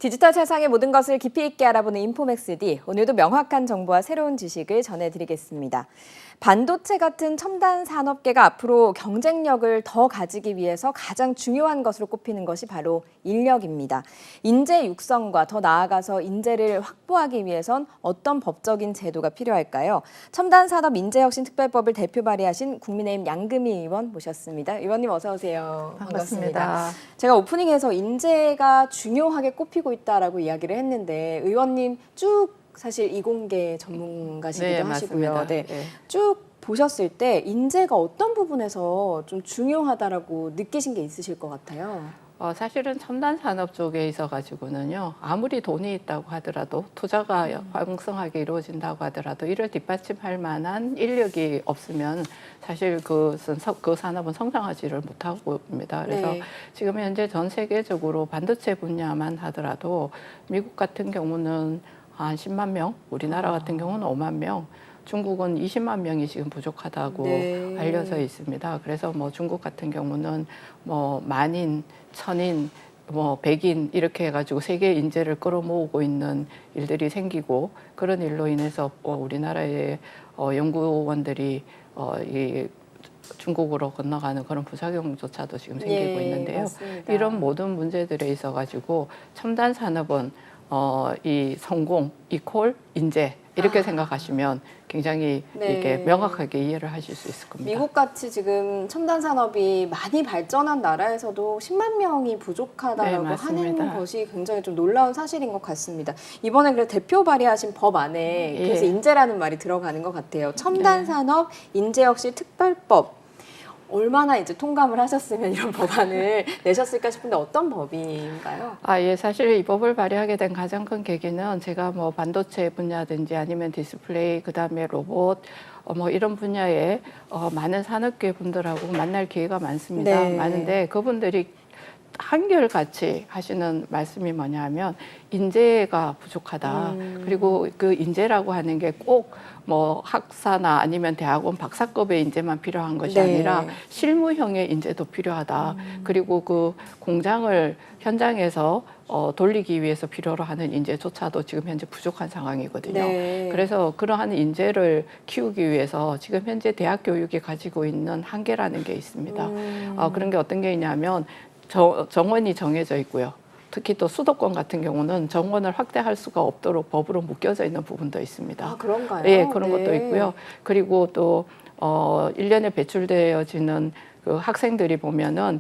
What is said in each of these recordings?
디지털 세상의 모든 것을 깊이 있게 알아보는 인포맥스D. 오늘도 명확한 정보와 새로운 지식을 전해드리겠습니다. 반도체 같은 첨단 산업계가 앞으로 경쟁력을 더 가지기 위해서 가장 중요한 것으로 꼽히는 것이 바로 인력입니다. 인재 육성과 더 나아가서 인재를 확보하기 위해선 어떤 법적인 제도가 필요할까요? 첨단 산업 인재혁신 특별법을 대표 발의하신 국민의힘 양금희 의원 모셨습니다. 의원님 어서 오세요. 반갑습니다. 제가 오프닝에서 인재가 중요하게 꼽히고 있다라고 이야기를 했는데 의원님 쭉 사실 이공계 전문가시기도 네, 하시고요. 맞습니다. 네. 네. 쭉 보셨을 때 인재가 어떤 부분에서 좀 중요하다라고 느끼신 게 있으실 것 같아요. 사실은 첨단 산업 쪽에 있어가지고는요, 아무리 돈이 있다고 하더라도 투자가 왕성하게 이루어진다고 하더라도 이를 뒷받침할 만한 인력이 없으면 사실 그 산업은 성장하지를 못하고 있습니다. 그래서 네. 지금 현재 전 세계적으로 반도체 분야만 하더라도 미국 같은 경우는 한 10만 명, 우리나라 같은 경우는 5만 명, 중국은 20만 명이 지금 부족하다고 네. 알려져 있습니다. 그래서 뭐 중국 같은 경우는 뭐 만인, 천인, 뭐 백인 이렇게 해가지고 세계 인재를 끌어모으고 있는 일들이 생기고 그런 일로 인해서 우리나라의 연구원들이 이 중국으로 건너가는 그런 부작용조차도 지금 생기고 있는데요. 맞습니다. 이런 모든 문제들에 있어가지고 첨단 산업은 이 성공, 이퀄, 인재 이렇게 생각하시면 굉장히 네. 이렇게 명확하게 이해를 하실 수 있을 겁니다. 미국같이 지금 첨단 산업이 많이 발전한 나라에서도 10만 명이 부족하다라고 네, 하는 맞습니다. 것이 굉장히 좀 놀라운 사실인 것 같습니다. 이번에 그래서 대표 발의하신 법 안에 예. 그래서 인재라는 말이 들어가는 것 같아요. 첨단 네. 산업 인재혁신 특별법. 얼마나 이제 통감을 하셨으면 이런 법안을 내셨을까 싶은데 어떤 법인가요? 예, 사실 이 법을 발의하게 된 가장 큰 계기는 제가 뭐 반도체 분야든지 아니면 디스플레이, 그다음에 로봇, 뭐 이런 분야에 많은 산업계 분들하고 만날 기회가 많습니다. 네. 많은데 그분들이 한결같이 하시는 말씀이 뭐냐 하면 인재가 부족하다. 그리고 그 인재라고 하는 게 꼭 뭐 학사나 아니면 대학원 박사급의 인재만 필요한 것이 네. 아니라 실무형의 인재도 필요하다. 그리고 그 공장을 현장에서 돌리기 위해서 필요로 하는 인재조차도 지금 현재 부족한 상황이거든요. 네. 그래서 그러한 인재를 키우기 위해서 지금 현재 대학 교육이 가지고 있는 한계라는 게 있습니다. 그런 게 어떤 게 있냐면 정원이 정해져 있고요. 특히 또 수도권 같은 경우는 정원을 확대할 수가 없도록 법으로 묶여져 있는 부분도 있습니다. 아, 그런가요? 예, 그런 네. 것도 있고요. 그리고 또 1년에 배출되어지는 그 학생들이 보면은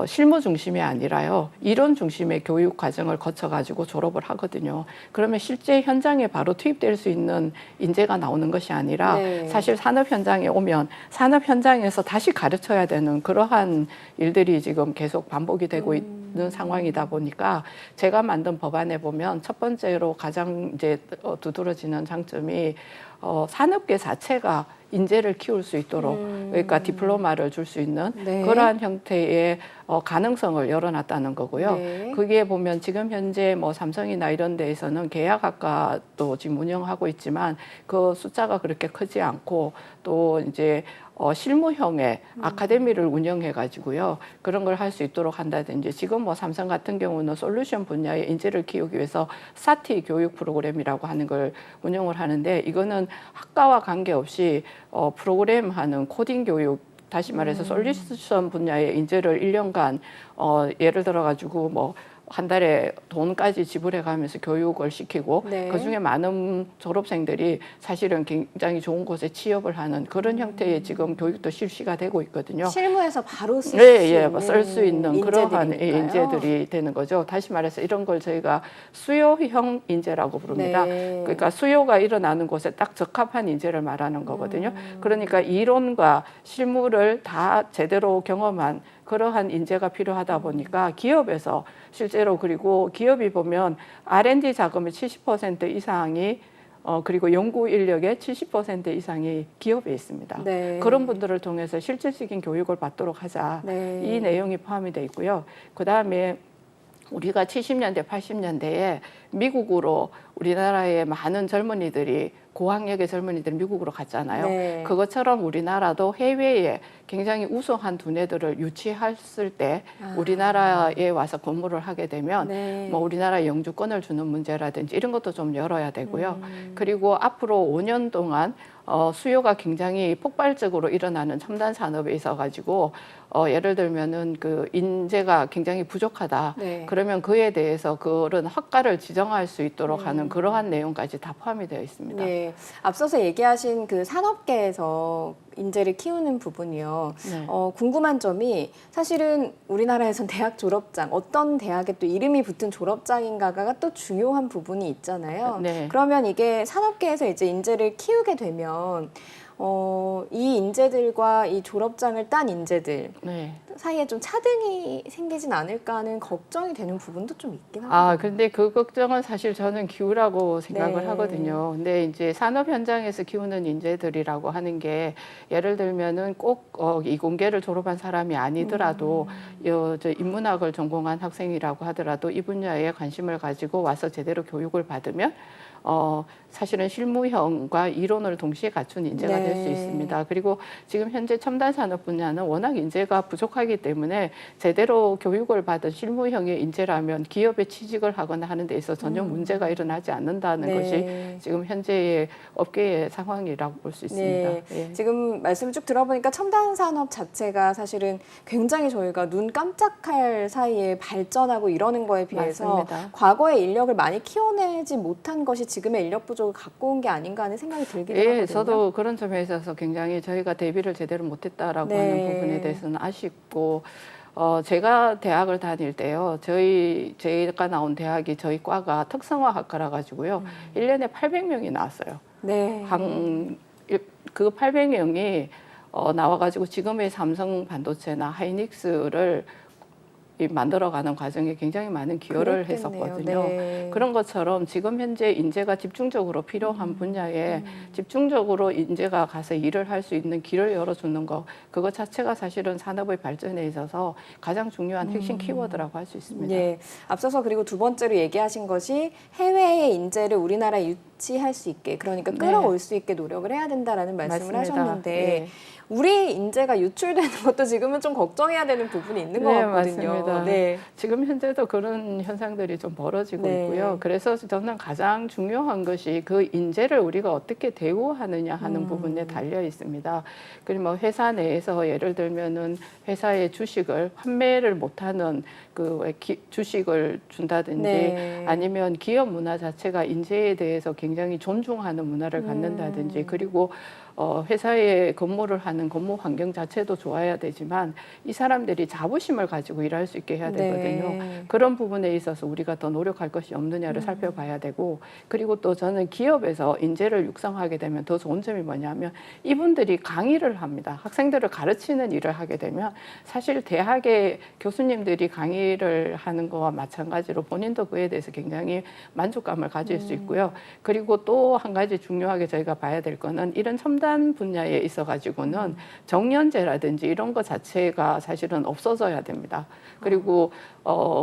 실무 중심이 아니라요. 이론 중심의 교육 과정을 거쳐 가지고 졸업을 하거든요. 그러면 실제 현장에 바로 투입될 수 있는 인재가 나오는 것이 아니라 네. 사실 산업 현장에 오면 산업 현장에서 다시 가르쳐야 되는 그러한 일들이 지금 계속 반복이 되고 있는 상황이다 보니까 제가 만든 법안에 보면 첫 번째로 가장 이제 두드러지는 장점이 산업계 자체가 인재를 키울 수 있도록 그러니까 디플로마를 줄 수 있는 네. 그러한 형태의 가능성을 열어놨다는 거고요. 네. 그게 보면 지금 현재 뭐 삼성이나 이런 데에서는 계약학과도 지금 운영하고 있지만 그 숫자가 그렇게 크지 않고 또 이제 실무형의 아카데미를 운영해 가지고요. 그런 걸 할 수 있도록 한다든지 지금 뭐 삼성 같은 경우는 솔루션 분야의 인재를 키우기 위해서 사티 교육 프로그램이라고 하는 걸 운영을 하는데 이거는 학과와 관계없이 프로그램 하는 코딩 교육 다시 말해서 솔루션 분야의 인재를 1년간 예를 들어 가지고 뭐 한 달에 돈까지 지불해 가면서 교육을 시키고 네. 그중에 많은 졸업생들이 사실은 굉장히 좋은 곳에 취업을 하는 그런 형태의 지금 교육도 실시가 되고 있거든요. 실무에서 바로 쓸 수 네, 있는 쓸 수 있는 그러한 인재들이니까요. 인재들이 되는 거죠. 다시 말해서 이런 걸 저희가 수요형 인재라고 부릅니다. 네. 그러니까 수요가 일어나는 곳에 딱 적합한 인재를 말하는 거거든요. 그러니까 이론과 실무를 다 제대로 경험한 그러한 인재가 필요하다 보니까 기업에서 실제로 그리고 기업이 보면 R&D 자금의 70% 이상이 그리고 연구 인력의 70% 이상이 기업에 있습니다. 네. 그런 분들을 통해서 실질적인 교육을 받도록 하자. 네. 이 내용이 포함이 돼 있고요. 그다음에 우리가 70년대, 80년대에 미국으로 우리나라의 많은 젊은이들이 고학력의 젊은이들이 미국으로 갔잖아요. 네. 그것처럼 우리나라도 해외에 굉장히 우수한 두뇌들을 유치했을 때 우리나라에 와서 근무를 하게 되면 네. 뭐 우리나라 영주권을 주는 문제라든지 이런 것도 좀 열어야 되고요. 그리고 앞으로 5년 동안 수요가 굉장히 폭발적으로 일어나는 첨단 산업에 있어가지고 예를 들면은 그 인재가 굉장히 부족하다. 네. 그러면 그에 대해서 그런 학과를 지정할 수 있도록 하는 그러한 내용까지 다 포함이 되어 있습니다. 네. 앞서서 얘기하신 그 산업계에서 인재를 키우는 부분이요. 네. 궁금한 점이 사실은 우리나라에선 대학 졸업장, 어떤 대학에 또 이름이 붙은 졸업장인가가 또 중요한 부분이 있잖아요. 네. 그러면 이게 산업계에서 이제 인재를 키우게 되면 이 인재들과 이 졸업장을 딴 인재들 네. 사이에 좀 차등이 생기진 않을까 하는 걱정이 되는 부분도 좀 있긴 합니다. 아, 근데 그 걱정은 사실 저는 기우라고 생각을 네. 하거든요. 근데 이제 산업 현장에서 키우는 인재들이라고 하는 게 예를 들면은 꼭 이공계를 졸업한 사람이 아니더라도 저 인문학을 전공한 학생이라고 하더라도 이 분야에 관심을 가지고 와서 제대로 교육을 받으면 사실은 실무형과 이론을 동시에 갖춘 인재가 될 수 네. 있습니다. 그리고 지금 현재 첨단 산업 분야는 워낙 인재가 부족하기 때문에 제대로 교육을 받은 실무형의 인재라면 기업에 취직을 하거나 하는 데 있어서 전혀 문제가 일어나지 않는다는 네. 것이 지금 현재의 업계의 상황이라고 볼 수 있습니다. 네. 예. 지금 말씀을 쭉 들어보니까 첨단 산업 자체가 사실은 굉장히 저희가 눈 깜짝할 사이에 발전하고 이러는 거에 비해서 맞습니다. 과거에 인력을 많이 키워내지 못한 것이 지금의 인력 부족을 갖고 온 게 아닌가 하는 생각이 들기도 예, 하거든요. 저도 그런 점에 있어서 굉장히 저희가 대비를 제대로 못했다라고 네. 하는 부분에 대해서는 아쉽고, 제가 대학을 다닐 때요, 제가 나온 대학이 저희 과가 특성화학과라 가지고요, 1년에 800명이 나왔어요. 네. 그 800명이 나와가지고 지금의 삼성 반도체나 하이닉스를 만들어가는 과정에 굉장히 많은 기여를 그랬겠네요. 했었거든요. 네. 그런 것처럼 지금 현재 인재가 집중적으로 필요한 분야에 집중적으로 인재가 가서 일을 할 수 있는 길을 열어주는 거, 그것 자체가 사실은 산업의 발전에 있어서 가장 중요한 핵심 키워드라고 할 수 있습니다. 네. 앞서서 그리고 두 번째로 얘기하신 것이 해외의 인재를 우리나라에 유치할 수 있게, 그러니까 네. 끌어올 수 있게 노력을 해야 된다라는 말씀을 맞습니다. 하셨는데 네. 우리 인재가 유출되는 것도 지금은 좀 걱정해야 되는 부분이 있는 것 네, 같거든요. 맞습니다. 네. 지금 현재도 그런 현상들이 좀 벌어지고 네. 있고요. 그래서 저는 가장 중요한 것이 그 인재를 우리가 어떻게 대우하느냐 하는 부분에 달려 있습니다. 그리고 뭐 회사 내에서 예를 들면은 회사의 주식을 판매를 못하는 그 주식을 준다든지 네. 아니면 기업 문화 자체가 인재에 대해서 굉장히 존중하는 문화를 갖는다든지 그리고 회사에 근무를 하는 근무 환경 자체도 좋아야 되지만 이 사람들이 자부심을 가지고 일할 수 있게 해야 되거든요. 네. 그런 부분에 있어서 우리가 더 노력할 것이 없느냐를 살펴봐야 되고, 그리고 또 저는 기업에서 인재를 육성하게 되면 더 좋은 점이 뭐냐면 이분들이 강의를 합니다. 학생들을 가르치는 일을 하게 되면 사실 대학의 교수님들이 강의를 하는 거와 마찬가지로 본인도 그에 대해서 굉장히 만족감을 가질 수 있고요. 그리고 또 한 가지 중요하게 저희가 봐야 될 거는 이런 첨단 분야에 있어가지고는 정년제라든지 이런 것 자체가 사실은 없어져야 됩니다. 그리고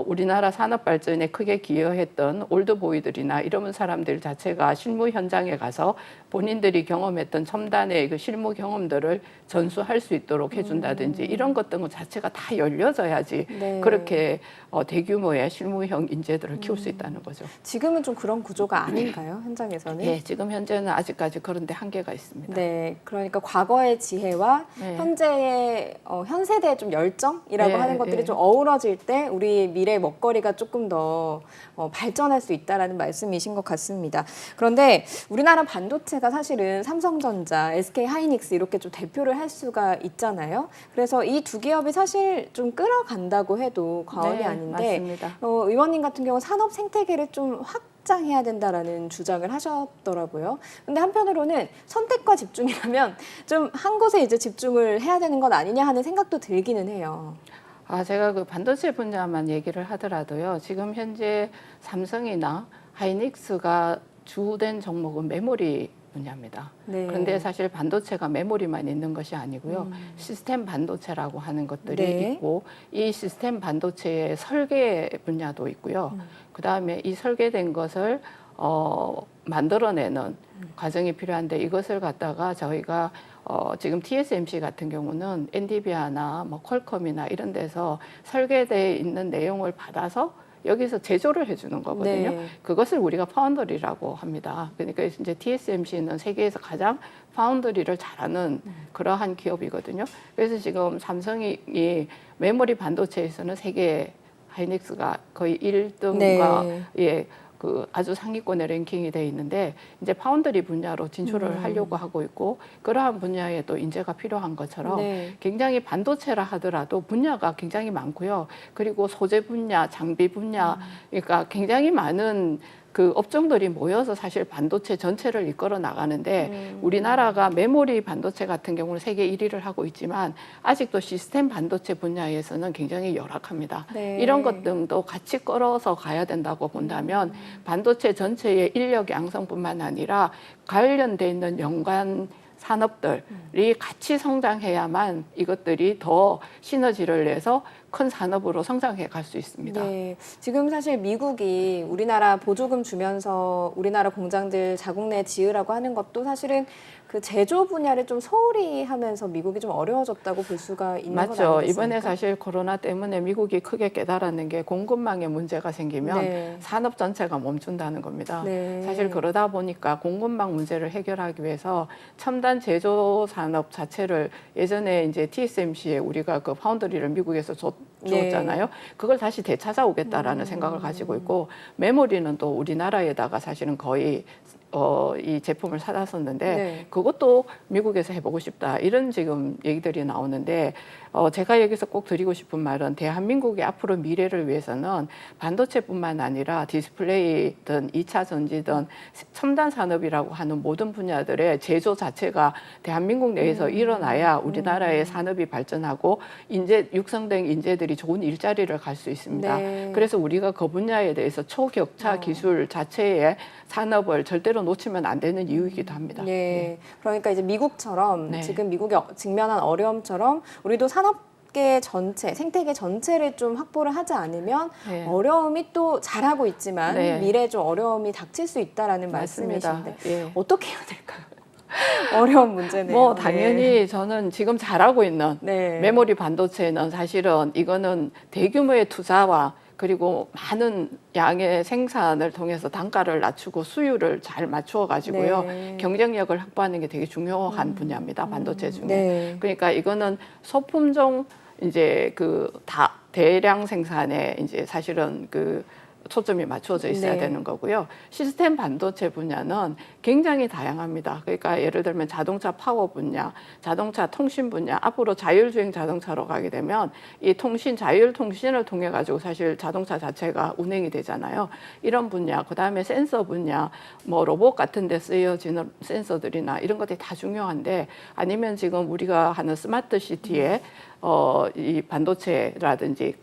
우리나라 산업 발전에 크게 기여했던 올드보이들이나 이런 사람들 자체가 실무 현장에 가서 본인들이 경험했던 첨단의 그 실무 경험들을 전수할 수 있도록 해준다든지 이런 것들 자체가 다 열려져야지 네. 그렇게 대규모의 실무형 인재들을 키울 수 있다는 거죠. 지금은 좀 그런 구조가 아닌가요? 현장에서는? 네, 지금 현재는 아직까지 그런데 한계가 있습니다. 네, 그러니까 과거의 지혜와 네. 현재의 현 세대의 좀 열정이라고 네, 하는 것들이 네. 좀 어우러질 때 우리 미래 먹거리가 조금 더 발전할 수 있다라는 말씀이신 것 같습니다. 그런데 우리나라 반도체가 사실은 삼성전자, SK 하이닉스 이렇게 좀 대표를 할 수가 있잖아요. 그래서 이 두 기업이 사실 좀 끌어간다고 해도 과언이 네, 아닌데 맞습니다. 의원님 같은 경우 산업 생태계를 좀 확장해야 된다라는 주장을 하셨더라고요. 근데 한편으로는 선택과 집중이라면 좀 한 곳에 이제 집중을 해야 되는 것 아니냐 하는 생각도 들기는 해요. 제가 그 반도체 분야만 얘기를 하더라도요. 지금 현재 삼성이나 하이닉스가 주된 종목은 메모리 분야입니다. 네. 그런데 사실 반도체가 메모리만 있는 것이 아니고요. 시스템 반도체라고 하는 것들이 네. 있고 이 시스템 반도체의 설계 분야도 있고요. 그다음에 이 설계된 것을 만들어내는 과정이 필요한데 이것을 갖다가 저희가 지금 TSMC 같은 경우는 엔비디아나 뭐 퀄컴이나 이런 데서 설계되어 있는 내용을 받아서 여기서 제조를 해주는 거거든요. 네. 그것을 우리가 파운더리라고 합니다. 그러니까 이제 TSMC는 세계에서 가장 파운더리를 잘하는 그러한 기업이거든요. 그래서 지금 삼성이 이 메모리 반도체에서는 세계 하이닉스가 거의 1등과 네. 예, 그 아주 상위권에 랭킹이 돼 있는데 이제 파운드리 분야로 진출을 하려고 하고 있고 그러한 분야에 또 인재가 필요한 것처럼 네. 굉장히 반도체라 하더라도 분야가 굉장히 많고요. 그리고 소재 분야, 장비 분야, 그러니까 굉장히 많은 그 업종들이 모여서 사실 반도체 전체를 이끌어 나가는데 우리나라가 메모리 반도체 같은 경우는 세계 1위를 하고 있지만 아직도 시스템 반도체 분야에서는 굉장히 열악합니다. 네. 이런 것 등도 같이 끌어서 가야 된다고 본다면 반도체 전체의 인력 양성뿐만 아니라 관련돼 있는 연관 산업들이 같이 성장해야만 이것들이 더 시너지를 내서 큰 산업으로 성장해 갈 수 있습니다. 네, 지금 사실 미국이 우리나라 보조금 주면서 우리나라 공장들 자국 내 지으라고 하는 것도 사실은 그 제조 분야를 좀 소홀히 하면서 미국이 좀 어려워졌다고 볼 수가 있는 건 맞죠. 아니겠습니까? 이번에 사실 코로나 때문에 미국이 크게 깨달았는 게 공급망에 문제가 생기면 네. 산업 전체가 멈춘다는 겁니다. 네. 사실 그러다 보니까 공급망 문제를 해결하기 위해서 첨단 제조 산업 자체를 예전에 이제 TSMC에 우리가 그 파운드리를 미국에서 줬잖아요. 네. 그걸 다시 되찾아오겠다라는 생각을 가지고 있고 메모리는 또 우리나라에다가 사실은 거의 이 제품을 사다 썼는데 네. 그것도 미국에서 해보고 싶다 이런 지금 얘기들이 나오는데 제가 여기서 꼭 드리고 싶은 말은 대한민국의 앞으로 미래를 위해서는 반도체뿐만 아니라 디스플레이든 2차 전지든 첨단 산업이라고 하는 모든 분야들의 제조 자체가 대한민국 내에서 일어나야 우리나라의 산업이 발전하고 육성된 인재들이 좋은 일자리를 갈 수 있습니다. 네. 그래서 우리가 그 분야에 대해서 초격차 기술 자체의 산업을 절대로 놓치면 안 되는 이유이기도 합니다. 네. 그러니까 이제 미국처럼 네. 지금 미국이 직면한 어려움처럼 우리도 산업계 전체, 생태계 전체를 좀 확보를 하지 않으면 네. 어려움이 또 잘하고 있지만 네. 미래에 좀 어려움이 닥칠 수 있다라는 맞습니다. 말씀이신데 예. 어떻게 해야 될까요? 어려운 문제네요. 뭐 당연히 저는 지금 잘하고 있는 네. 메모리 반도체는 사실은 이거는 대규모의 투자와 그리고 많은 양의 생산을 통해서 단가를 낮추고 수율을 잘 맞추어 가지고요. 네. 경쟁력을 확보하는 게 되게 중요한 분야입니다. 반도체 중에. 네. 그러니까 이거는 소품종 이제 그 대량 생산에 이제 사실은 그 초점이 맞추어져 있어야 네. 되는 거고요. 시스템 반도체 분야는 굉장히 다양합니다. 그러니까 예를 들면 자동차 파워 분야, 자동차 통신 분야, 앞으로 자율주행 자동차로 가게 되면 이 자율 통신을 통해 가지고 사실 자동차 자체가 운행이 되잖아요. 이런 분야, 그다음에 센서 분야, 뭐 로봇 같은 데 쓰여지는 센서들이나 이런 것들이 다 중요한데 아니면 지금 우리가 하는 스마트 시티에 이 반도체라든지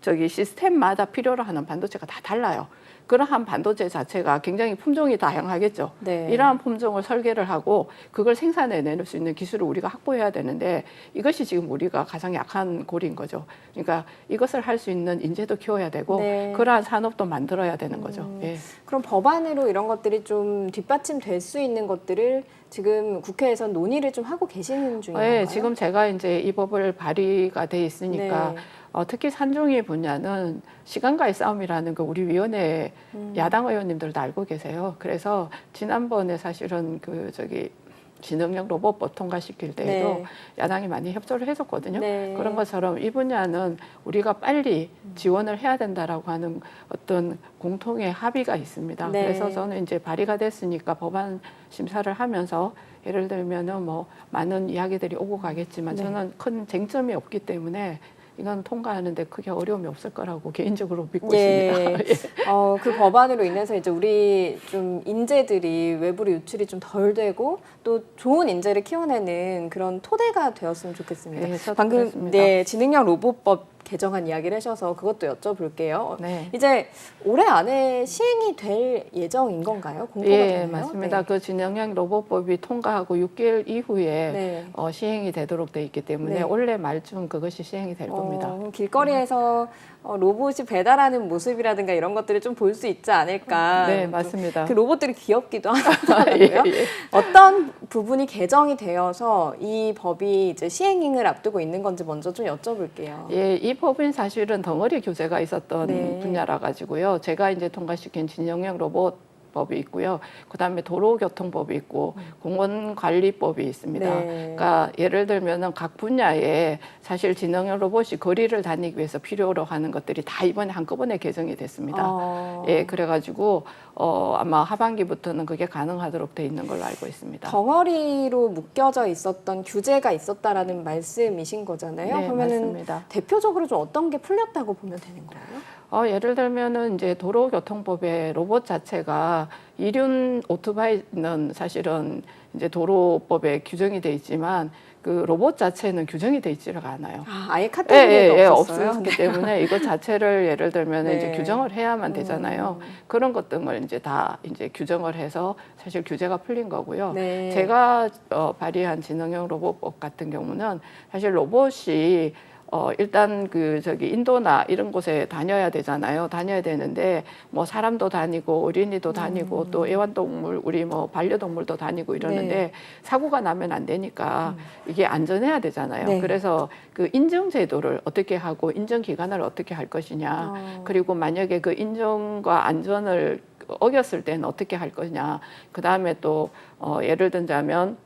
저기 시스템마다 필요로 하는 반도체가 다 달라요. 그러한 반도체 자체가 굉장히 품종이 다양하겠죠. 네. 이러한 품종을 설계를 하고 그걸 생산해낼 수 있는 기술을 우리가 확보해야 되는데 이것이 지금 우리가 가장 약한 고리인 거죠. 그러니까 이것을 할 수 있는 인재도 키워야 되고 네. 그러한 산업도 만들어야 되는 거죠. 예. 그럼 법안으로 이런 것들이 좀 뒷받침될 수 있는 것들을 지금 국회에서 논의를 좀 하고 계시는 중인가요? 네, 지금 제가 이제 이 법을 발의가 돼 있으니까 네. 특히 산종의 분야는 시간과의 싸움이라는 거 우리 위원회 야당 의원님들도 알고 계세요. 그래서 지난번에 사실은 지능형 로봇법 통과시킬 때에도 네. 야당이 많이 협조를 해줬거든요. 네. 그런 것처럼 이 분야는 우리가 빨리 지원을 해야 된다라고 하는 어떤 공통의 합의가 있습니다. 네. 그래서 저는 이제 발의가 됐으니까 법안 심사를 하면서 예를 들면은 뭐 많은 이야기들이 오고 가겠지만 네. 저는 큰 쟁점이 없기 때문에 이건 통과하는데 크게 어려움이 없을 거라고 개인적으로 믿고 예. 있습니다. 그 법안으로 인해서 이제 우리 좀 인재들이 외부로 유출이 좀 덜 되고 또 좋은 인재를 키워내는 그런 토대가 되었으면 좋겠습니다. 네, 저도 방금 그렇습니다. 네, 지능형 로봇법 개정안 이야기를 하셔서 그것도 여쭤볼게요. 네. 이제 올해 안에 시행이 될 예정인 건가요? 공고가 예, 되나요? 맞습니다. 네. 그 진영형 로봇법이 통과하고 6개월 이후에 네. 시행이 되도록 돼 있기 때문에 네. 올해 말쯤 그것이 시행이 될 겁니다. 길거리에서 로봇이 배달하는 모습이라든가 이런 것들을 좀 볼 수 있지 않을까. 네, 좀 맞습니다. 그 로봇들이 귀엽기도 하더라고요. 예, 예. 어떤 부분이 개정이 되어서 이 법이 이제 시행을 앞두고 있는 건지 먼저 좀 여쭤볼게요. 예, 이 법은 사실은 덩어리 규제가 있었던 네. 분야라 가지고요. 제가 이제 통과시킨 진영형 로봇 법이 있고요. 그다음에 도로교통법이 있고 공원관리법이 있습니다. 네. 그러니까 예를 들면은 각 분야에 사실 진영형 로봇이 거리를 다니기 위해서 필요로 하는 것들이 다 이번에 한꺼번에 개정이 됐습니다. 예, 그래가지고 아마 하반기부터는 그게 가능하도록 돼 있는 걸로 알고 있습니다. 덩어리로 묶여져 있었던 규제가 있었다라는 말씀이신 거잖아요. 네, 그러면은 맞습니다. 대표적으로 좀 어떤 게 풀렸다고 보면 되는 거예요? 예를 들면은 이제 도로교통법의 로봇 자체가 이륜 오토바이는 사실은 이제 도로법에 규정이 돼 있지만 그 로봇 자체는 규정이 돼 있지가 않아요. 아예 카테고리가 없었어요. 없었기 때문에 이것 자체를 예를 들면 네. 이제 규정을 해야만 되잖아요. 그런 것 등을 이제 다 이제 규정을 해서 사실 규제가 풀린 거고요. 네. 제가 발의한 진흥형 로봇법 같은 경우는 사실 로봇이 일단 인도나 이런 곳에 다녀야 되잖아요. 다녀야 되는데 뭐 사람도 다니고 어린이도 다니고 또 애완동물 우리 뭐 반려동물도 다니고 이러는데 네. 사고가 나면 안 되니까 이게 안전해야 되잖아요. 네. 그래서 그 인증 제도를 어떻게 하고 인증 기간을 어떻게 할 것이냐. 그리고 만약에 그 인증과 안전을 어겼을 때는 어떻게 할 거냐. 그다음에 또 예를 들자면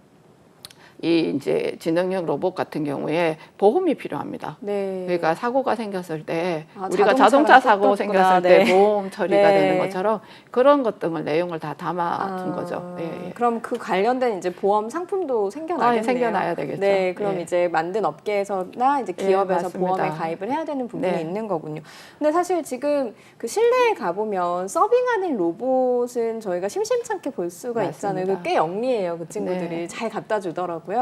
이 이제 지능형 로봇 같은 경우에 보험이 필요합니다. 네. 그러니까 사고가 생겼을 때 아, 우리가 자동차랑 자동차 사고 똑같구나. 생겼을 네. 때 보험 처리가 네. 되는 것처럼 그런 것 등을 내용을 다 담아둔 거죠. 예, 예. 그럼 그 관련된 이제 보험 상품도 생겨나겠네요. 생겨나야 되겠죠. 네, 그럼 예. 이제 만든 업계에서나 이제 예, 기업에서 맞습니다. 보험에 가입을 해야 되는 부분이 네. 있는 거군요. 근데 사실 지금 그 실내에 가보면 서빙하는 로봇은 저희가 심심찮게 볼 수가 맞습니다. 있잖아요. 꽤 영리해요. 그 친구들이 네. 잘 갖다 주더라고요.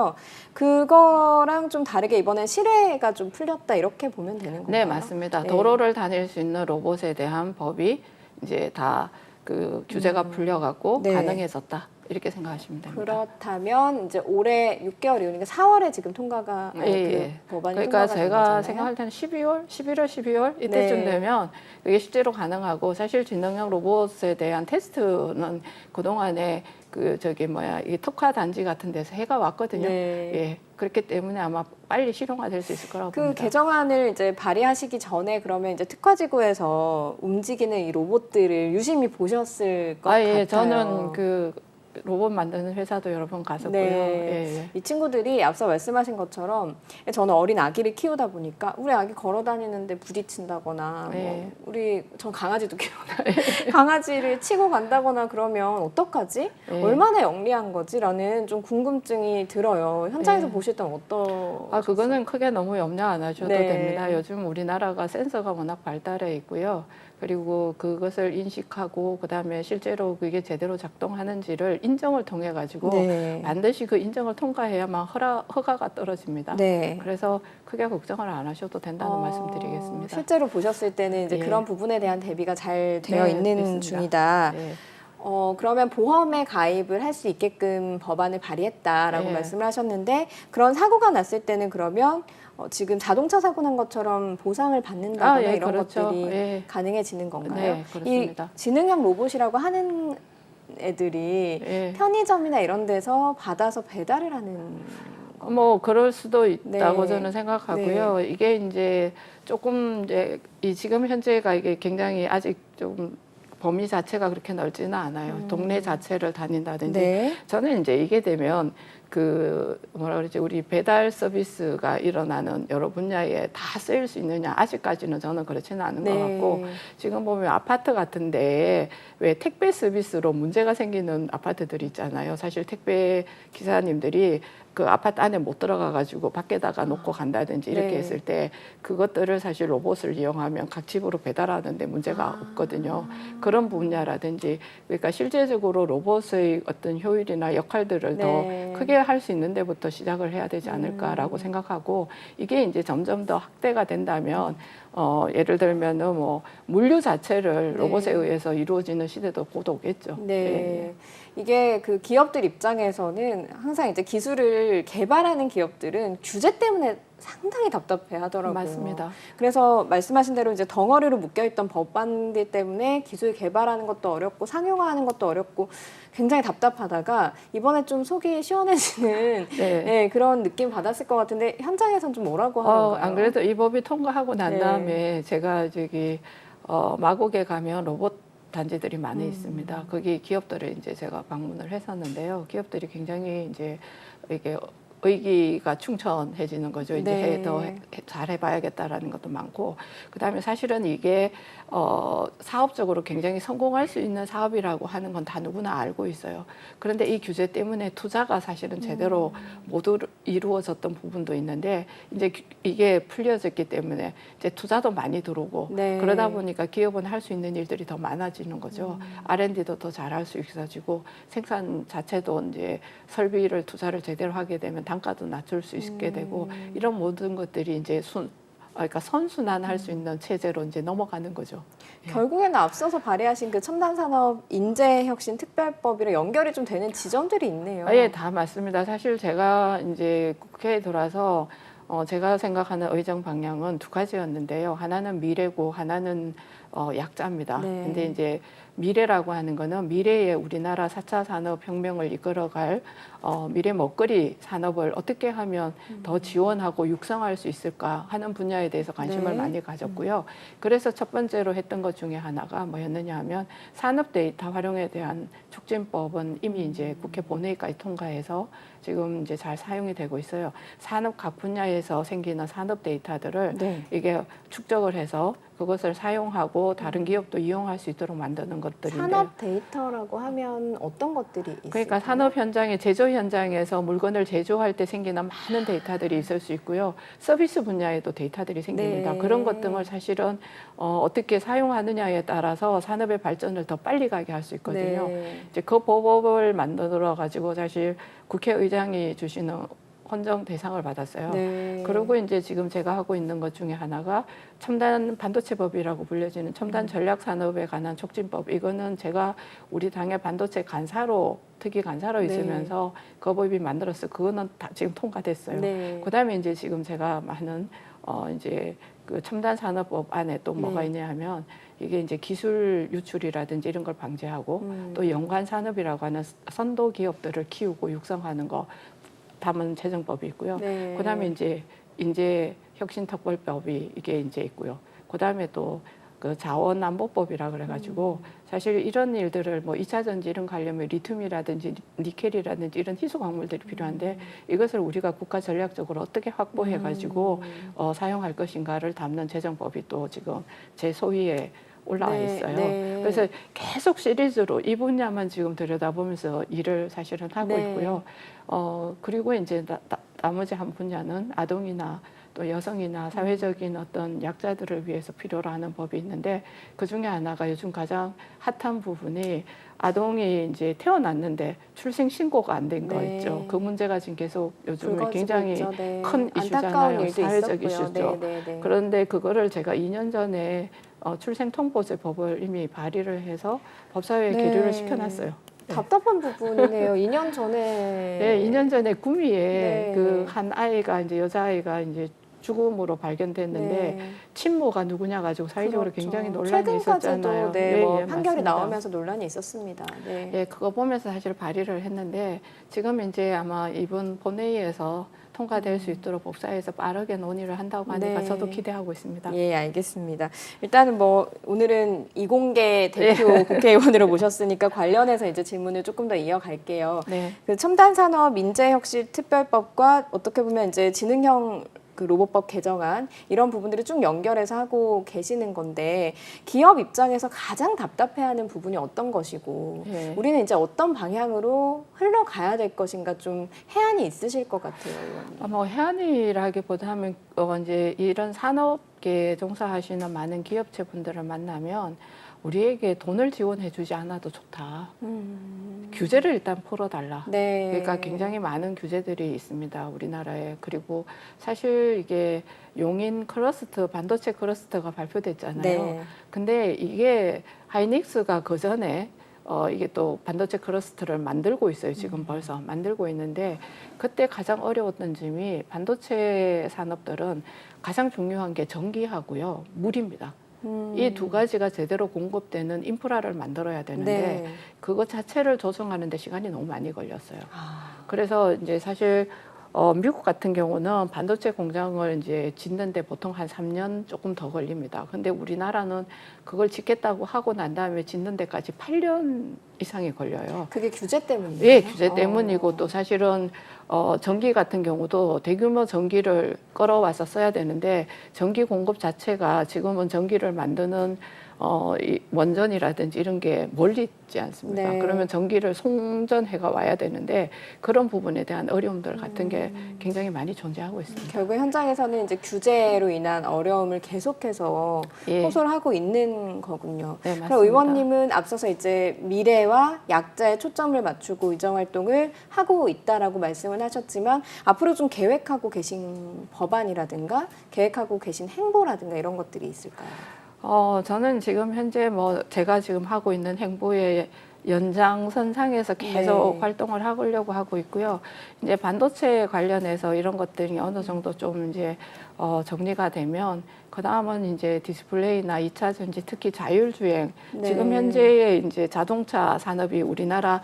그거랑 좀 다르게 이번엔 실외가 좀 풀렸다 이렇게 보면 되는 건가요? 네, 맞습니다. 네. 도로를 다닐 수 있는 로봇에 대한 법이 이제 다 그 규제가 풀려갖고 네. 가능해졌다. 이렇게 생각하시면 됩니다. 그렇다면 이제 올해 6개월 이후니까 4월에 지금 통과가 예, 예. 그 법안이 그러니까 통과가 된 제가 거잖아요. 생각할 때는 12월, 11월, 12월 이때쯤 네. 되면 그게 실제로 가능하고 사실 지능형 로봇에 대한 테스트는 그동안에 이 특화 단지 같은 데서 해가 왔거든요. 네. 예. 그렇기 때문에 아마 빨리 실용화될 수 있을 거라고 그 봅니다. 개정안을 이제 발의하시기 전에 그러면 이제 특화지구에서 움직이는 이 로봇들을 유심히 보셨을 것 같아요. 예. 저는 그 로봇 만드는 회사도 여러 번 갔었고요. 네. 예, 예. 이 친구들이 앞서 말씀하신 것처럼 저는 어린 아기를 키우다 보니까 우리 아기 걸어 다니는데 부딪힌다거나 네. 전 강아지도 키우는데 강아지를 치고 간다거나 그러면 어떡하지? 네. 얼마나 영리한 거지라는 좀 궁금증이 들어요. 현장에서 네. 보실 때는 그거는 크게 너무 염려 안 하셔도 네. 됩니다. 요즘 우리나라가 센서가 워낙 발달해 있고요. 그리고 그것을 인식하고 그다음에 실제로 그게 제대로 작동하는지를 인정을 통해 가지고 네. 반드시 그 인정을 통과해야만 허가가 떨어집니다. 네. 그래서 크게 걱정을 안 하셔도 된다는 말씀드리겠습니다. 실제로 보셨을 때는 이제 예. 그런 부분에 대한 대비가 잘 되어 네, 있는 있습니다. 중이다. 예. 그러면 보험에 가입을 할 수 있게끔 법안을 발의했다라고 예. 말씀을 하셨는데 그런 사고가 났을 때는 그러면 지금 자동차 사고 난 것처럼 보상을 받는다거나 예, 이런 그렇죠. 것들이 예. 가능해지는 건가요? 네, 그렇습니다. 이 지능형 로봇이라고 하는 애들이 예. 편의점이나 이런 데서 받아서 배달을 하는 뭐 그럴 수도 있다고 네. 저는 생각하고요. 이게 이제 조금 이제 지금 현재가 이게 굉장히 아직 좀 범위 자체가 그렇게 넓지는 않아요. 동네 자체를 다닌다든지. 네. 저는 이제 이게 되면 우리 배달 서비스가 일어나는 여러 분야에 다 쓰일 수 있느냐 아직까지는 저는 그렇지는 않은 것 같고 지금 보면 아파트 같은데 왜 택배 서비스로 문제가 생기는 아파트들이 있잖아요. 사실 택배 기사님들이 그 아파트 안에 못 들어가가지고 밖에다가 놓고 간다든지 이렇게 네. 했을 때 그것들을 사실 로봇을 이용하면 각 집으로 배달하는데 문제가 없거든요. 그런 분야라든지 그러니까 실제적으로 로봇의 어떤 효율이나 역할들을 네. 더 크게 할 수 있는 데부터 시작을 해야 되지 않을까라고 생각하고 이게 이제 점점 더 확대가 된다면 예를 들면은 뭐 물류 자체를 네. 로봇에 의해서 이루어지는 시대도 곧 오겠죠. 네. 예. 이게 그 기업들 입장에서는 항상 이제 기술을 개발하는 기업들은 규제 때문에 상당히 답답해 하더라고요. 맞습니다. 그래서 말씀하신 대로 이제 덩어리로 묶여있던 법안들 때문에 기술 개발하는 것도 어렵고 상용화하는 것도 어렵고 굉장히 답답하다가 이번에 좀 속이 시원해지는 네. 네, 그런 느낌 받았을 것 같은데 현장에선 좀 뭐라고 하는가요? 안 그래도 이 법이 통과하고 난 네. 다음에 제가 저기 마곡에 가면 로봇 단지들이 많이 있습니다. 거기 기업들을 이제 제가 방문을 했었는데요. 기업들이 굉장히 이제 이게 의기가 충천해지는 거죠. 이제 네. 더 잘 해봐야겠다라는 것도 많고, 그 다음에 사실은 이게 사업적으로 굉장히 성공할 수 있는 사업이라고 하는 건 다 누구나 알고 있어요. 그런데 이 규제 때문에 투자가 사실은 제대로 못 이루어졌던 부분도 있는데 이제 이게 풀려졌기 때문에 이제 투자도 많이 들어오고 네. 그러다 보니까 기업은 할 수 있는 일들이 더 많아지는 거죠. R&D도 더 잘할 수 있어지고 생산 자체도 이제 설비를 투자를 제대로 하게 되면 단가도 낮출 수 있게 되고 이런 모든 것들이 이제 그러니까 선순환할 수 있는 체제로 이제 넘어가는 거죠. 결국에는 앞서서 발의하신 그 첨단산업 인재혁신 특별법이랑 연결이 좀 되는 지점들이 있네요. 예, 다 맞습니다. 사실 제가 이제 국회에 들어와서 제가 생각하는 의정 방향은 두 가지였는데요. 하나는 미래고 하나는 약자입니다. 네. 근데 이제 미래라고 하는 거는 미래의 우리나라 4차 산업혁명을 이끌어갈 미래 먹거리 산업을 어떻게 하면 더 지원하고 육성할 수 있을까 하는 분야에 대해서 관심을 네. 많이 가졌고요. 그래서 첫 번째로 했던 것 중에 하나가 뭐였느냐 하면 산업 데이터 활용에 대한 촉진법은 이미 이제 국회 본회의까지 통과해서 지금 이제 잘 사용이 되고 있어요. 산업 각 분야에서 생기는 산업 데이터들을 네. 이게 축적을 해서 그것을 사용하고 다른 기업도 이용할 수 있도록 만드는 것들인데 산업 데이터라고 하면 어떤 것들이 있을까요? 그러니까 산업 현장에 제조 현장에서 물건을 제조할 때 생기는 많은 데이터들이 있을 수 있고요. 서비스 분야에도 데이터들이 생깁니다. 네. 그런 것 등을 사실은 어떻게 사용하느냐에 따라서 산업의 발전을 더 빨리 가게 할 수 있거든요. 네. 이제 그 법을 만들어 가지고 사실 국회의장이 주시는 헌정 대상을 받았어요. 네. 그리고 이제 지금 제가 하고 있는 것 중에 하나가 첨단 반도체법이라고 불려지는 첨단 전략 산업에 관한 촉진법. 이거는 제가 우리 당의 반도체 간사로 특위 간사로 네. 있으면서 그 법이 만들었어요. 그거는 다 지금 통과됐어요. 네. 그다음에 이제 지금 제가 하는 이제 그 첨단 산업법 안에 또 뭐가 네. 있냐 하면 이게 이제 기술 유출이라든지 이런 걸 방지하고 또 연관 산업이라고 하는 선도 기업들을 키우고 육성하는 거 담은 재정법이 있고요. 네. 그다음에 이제 인재혁신특별법이 이게 이제 있고요. 그다음에 또 그 자원안보법이라 그래가지고 사실 이런 일들을 뭐 2차 전지 이런 거 하려면 리튬이라든지 니켈이라든지 이런 희소 광물들이 필요한데 이것을 우리가 국가 전략적으로 어떻게 확보해가지고 사용할 것인가를 담는 재정법이 또 지금 제 소위에 올라와 네, 있어요. 네. 그래서 계속 시리즈로 이 분야만 지금 들여다보면서 일을 사실은 하고 네. 있고요. 그리고 이제 나머지 한 분야는 아동이나 또 여성이나 사회적인 어떤 약자들을 위해서 필요로 하는 법이 있는데 그 중에 하나가 요즘 가장 핫한 부분이 아동이 이제 태어났는데 출생 신고가 안 된 거 네. 있죠. 그 문제가 지금 계속 요즘 불거지고 굉장히 있죠. 네. 큰 안타까운 이슈잖아요. 일도 사회적 있었고요. 이슈죠. 네, 네, 네. 그런데 그거를 제가 2년 전에 출생통보제법을 이미 발의를 해서 법사위에 네. 계류를 시켜놨어요. 네. 답답한 부분이네요. 2년 전에. 네, 2년 전에 구미에 네. 그 한 아이가 이제 여자아이가 이제 죽음으로 발견됐는데 네. 친모가 누구냐 가지고 사회적으로 그렇죠. 굉장히 논란이 최근까지도 있었잖아요. 네, 뭐 예, 판결이 맞습니다. 나오면서 논란이 있었습니다. 네. 예, 그거 보면서 사실 발의를 했는데 지금 이제 아마 이번 본회의에서 통과될 수 있도록 법사위에서 빠르게 논의를 한다고 하니까 네. 저도 기대하고 있습니다. 예, 알겠습니다. 일단은 뭐 오늘은 이공계 대표 국회의원으로 모셨으니까 관련해서 이제 질문을 조금 더 이어갈게요. 네. 그 첨단 산업 인재혁신 특별법과 어떻게 보면 이제 지능형 그 그 로봇법 개정안 이런 부분들을 쭉 연결해서 하고 계시는 건데 기업 입장에서 가장 답답해하는 부분이 어떤 것이고 예. 우리는 이제 어떤 방향으로 흘러가야 될 것인가 좀 해안이 있으실 것 같아요, 의원님. 뭐 해안이라기보다는 이제 이런 산업계에 종사하시는 많은 기업체분들을 만나면 우리에게 돈을 지원해주지 않아도 좋다. 규제를 일단 풀어달라. 네. 그러니까 굉장히 많은 규제들이 있습니다, 우리나라에. 그리고 사실 이게 용인 클러스터, 반도체 클러스터가 발표됐잖아요. 네. 근데 이게 하이닉스가 그 전에 이게 또 반도체 클러스터를 만들고 있어요. 지금 벌써 만들고 있는데 그때 가장 어려웠던 점이 반도체 산업들은 가장 중요한 게 전기하고요, 물입니다. 이 두 가지가 제대로 공급되는 인프라를 만들어야 되는데 네. 그거 자체를 조성하는 데 시간이 너무 많이 걸렸어요. 아, 그래서 이제 사실 미국 같은 경우는 반도체 공장을 이제 짓는데 보통 한 3년 조금 더 걸립니다. 근데 우리나라는 그걸 짓겠다고 하고 난 다음에 짓는 데까지 8년 이상이 걸려요. 그게 규제 때문이에요? 예, 규제 때문이고 또 사실은 전기 같은 경우도 대규모 전기를 끌어와서 써야 되는데 전기 공급 자체가 지금은 전기를 만드는 이 원전이라든지 이런 게 멀리 있지 않습니까? 네. 그러면 전기를 송전해가 와야 되는데 그런 부분에 대한 어려움들 같은 게 굉장히 많이 존재하고 있습니다. 결국 현장에서는 이제 규제로 인한 어려움을 계속해서 예. 호소를 하고 있는 거군요. 네, 맞습니다. 그럼 의원님은 앞서서 이제 미래와 약자에 초점을 맞추고 의정 활동을 하고 있다라고 말씀을 하셨지만 앞으로 좀 계획하고 계신 법안이라든가 계획하고 계신 행보라든가 이런 것들이 있을까요? 저는 지금 현재 뭐 제가 지금 하고 있는 행보의 연장선상에서 계속 네. 활동을 하려고 하고 있고요. 이제 반도체 관련해서 이런 것들이 어느 정도 좀 이제 정리가 되면 그 다음은 이제 디스플레이나 2차 전지, 특히 자율주행. 네. 지금 현재의 이제 자동차 산업이 우리나라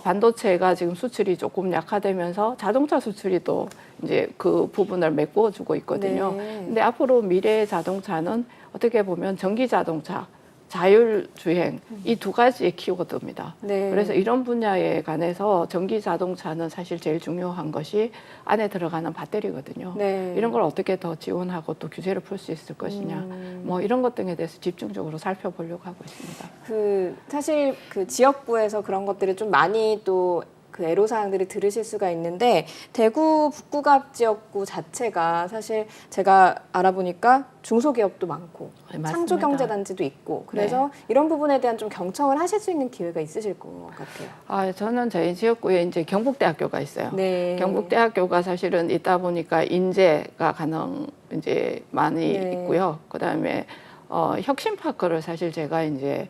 반도체가 지금 수출이 조금 약화되면서 자동차 수출이 또 이제 그 부분을 메꿔주고 있거든요. 네. 근데 앞으로 미래의 자동차는 어떻게 보면 전기 자동차, 자율주행 이 두 가지의 키워드입니다. 네. 그래서 이런 분야에 관해서 전기 자동차는 사실 제일 중요한 것이 안에 들어가는 배터리거든요. 네. 이런 걸 어떻게 더 지원하고 또 규제를 풀 수 있을 것이냐, 뭐 이런 것 등에 대해서 집중적으로 살펴보려고 하고 있습니다. 사실 그 지역구에서 그런 것들을 좀 많이 또 그 애로사항들을 들으실 수가 있는데 대구 북구갑 지역구 자체가 사실 제가 알아보니까 중소기업도 많고 네, 맞습니다. 창조경제단지도 있고 그래서 이런 부분에 대한 좀 경청을 하실 수 있는 기회가 있으실 것 같아요. 저는 저희 지역구에 이제 경북대학교가 있어요. 네. 경북대학교가 사실은 있다 보니까 인재가 가능 이제 많이 네. 있고요. 그다음에 혁신파크를 사실 제가 이제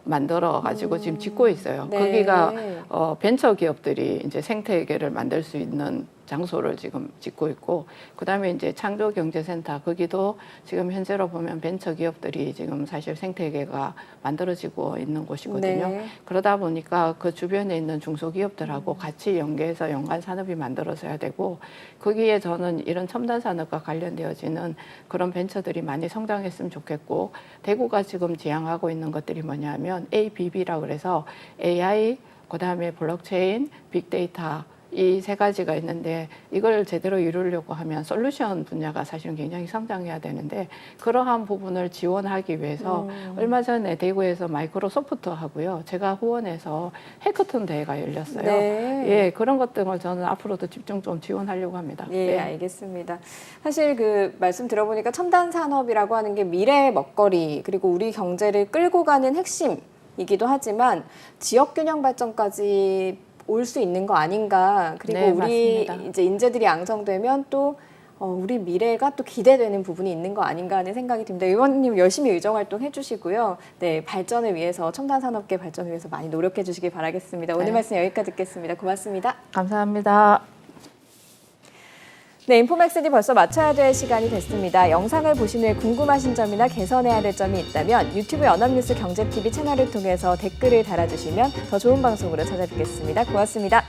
만들어 가지고 지금 짓고 있어요. 네. 거기가 벤처 기업들이 이제 생태계를 만들 수 있는 장소를 지금 짓고 있고, 그다음에 이제 창조경제센터 거기도 지금 현재로 보면 벤처 기업들이 지금 사실 생태계가 만들어지고 있는 곳이거든요. 네. 그러다 보니까 그 주변에 있는 중소기업들하고 같이 연계해서 연관 산업이 만들어져야 되고, 거기에 저는 이런 첨단 산업과 관련되어지는 그런 벤처들이 많이 성장했으면 좋겠고, 대구가 지금 지향하고 있는 것들이 뭐냐면 ABB라고 그래서 AI, 그다음에 블록체인, 빅데이터 이 세 가지가 있는데 이걸 제대로 이루려고 하면 솔루션 분야가 사실은 굉장히 성장해야 되는데 그러한 부분을 지원하기 위해서 얼마 전에 대구에서 마이크로소프트하고요. 제가 후원해서 해커톤 대회가 열렸어요. 네. 예, 그런 것 등을 저는 앞으로도 집중 좀 지원하려고 합니다. 예, 네. 알겠습니다. 사실 그 말씀 들어보니까 첨단 산업이라고 하는 게 미래의 먹거리 그리고 우리 경제를 끌고 가는 핵심이기도 하지만 지역 균형 발전까지 올 수 있는 거 아닌가. 그리고 네, 우리 맞습니다. 이제 인재들이 양성되면 또 우리 미래가 또 기대되는 부분이 있는 거 아닌가 하는 생각이 듭니다. 의원님 열심히 의정 활동 해주시고요. 네, 발전을 위해서 첨단 산업계 발전을 위해서 많이 노력해 주시기 바라겠습니다. 오늘 네. 말씀 여기까지 듣겠습니다. 고맙습니다. 감사합니다. 네, 인포맥스디 벌써 마쳐야 될 시간이 됐습니다. 영상을 보신 후에 궁금하신 점이나 개선해야 될 점이 있다면 유튜브 연합뉴스 경제TV 채널을 통해서 댓글을 달아주시면 더 좋은 방송으로 찾아뵙겠습니다. 고맙습니다.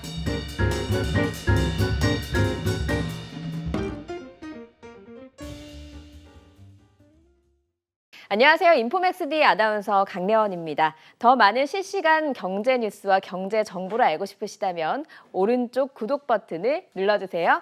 안녕하세요. 인포맥스디 아나운서 강래원입니다. 더 많은 실시간 경제 뉴스와 경제 정보를 알고 싶으시다면 오른쪽 구독 버튼을 눌러주세요.